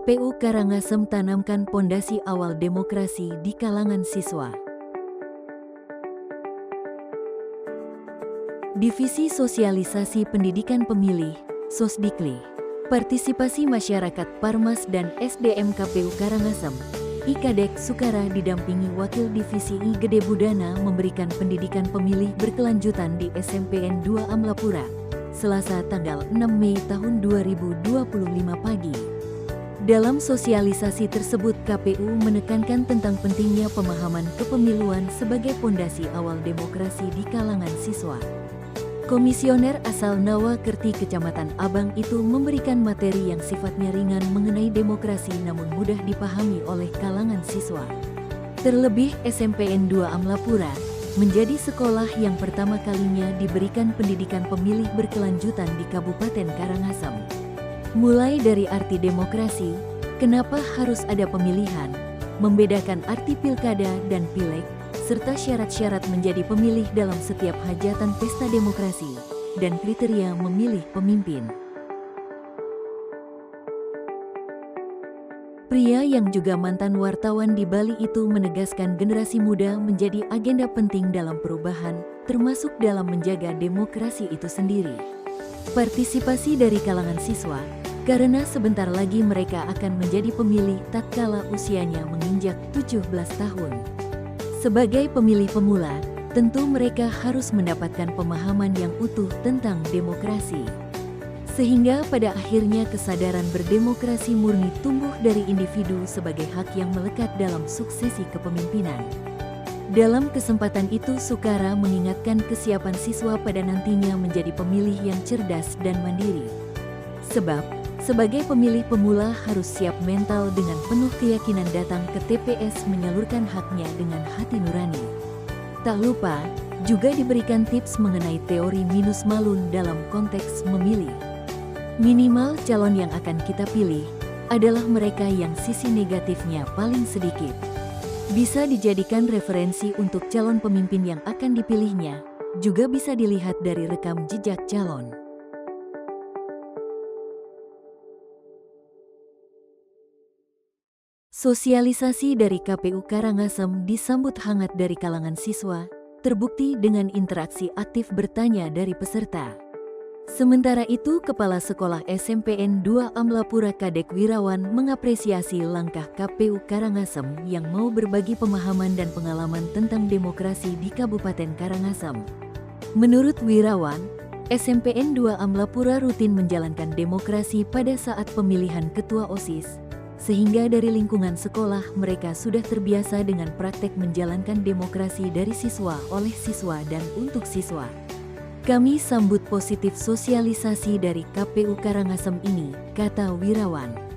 KPU Karangasem tanamkan pondasi awal demokrasi di kalangan siswa. Divisi Sosialisasi Pendidikan Pemilih, Sosdikli. Partisipasi Masyarakat Parmas dan SDM KPU Karangasem, IKadek Sukara didampingi Wakil Divisi I Gede Budana memberikan pendidikan pemilih berkelanjutan di SMPN 2 Amlapura, Selasa tanggal 6 Mei tahun 2025 pagi. Dalam sosialisasi tersebut, KPU menekankan tentang pentingnya pemahaman kepemiluan sebagai pondasi awal demokrasi di kalangan siswa. Komisioner asal Nawakerti Kecamatan Abang itu memberikan materi yang sifatnya ringan mengenai demokrasi namun mudah dipahami oleh kalangan siswa. Terlebih SMPN 2 Amlapura menjadi sekolah yang pertama kalinya diberikan pendidikan pemilih berkelanjutan di Kabupaten Karangasem. Mulai dari arti demokrasi, kenapa harus ada pemilihan, membedakan arti pilkada dan pileg, serta syarat-syarat menjadi pemilih dalam setiap hajatan pesta demokrasi, dan kriteria memilih pemimpin. Pria yang juga mantan wartawan di Bali itu menegaskan generasi muda menjadi agenda penting dalam perubahan, termasuk dalam menjaga demokrasi itu sendiri. Partisipasi dari kalangan siswa, karena sebentar lagi mereka akan menjadi pemilih tatkala usianya menginjak 17 tahun. Sebagai pemilih pemula, tentu mereka harus mendapatkan pemahaman yang utuh tentang demokrasi. Sehingga pada akhirnya kesadaran berdemokrasi murni tumbuh dari individu sebagai hak yang melekat dalam suksesi kepemimpinan. Dalam kesempatan itu, Sukara mengingatkan kesiapan siswa pada nantinya menjadi pemilih yang cerdas dan mandiri. Sebab, sebagai pemilih pemula harus siap mental dengan penuh keyakinan datang ke TPS menyalurkan haknya dengan hati nurani. Tak lupa, juga diberikan tips mengenai teori minus malun dalam konteks memilih. Minimal calon yang akan kita pilih adalah mereka yang sisi negatifnya paling sedikit. Bisa dijadikan referensi untuk calon pemimpin yang akan dipilihnya, juga bisa dilihat dari rekam jejak calon. Sosialisasi dari KPU Karangasem disambut hangat dari kalangan siswa, terbukti dengan interaksi aktif bertanya dari peserta. Sementara itu, Kepala Sekolah SMPN 2 Amlapura Kadek Wirawan mengapresiasi langkah KPU Karangasem yang mau berbagi pemahaman dan pengalaman tentang demokrasi di Kabupaten Karangasem. Menurut Wirawan, SMPN 2 Amlapura rutin menjalankan demokrasi pada saat pemilihan ketua OSIS, sehingga dari lingkungan sekolah mereka sudah terbiasa dengan praktek menjalankan demokrasi dari siswa oleh siswa dan untuk siswa. Kami sambut positif sosialisasi dari KPU Karangasem ini, kata Wirawan.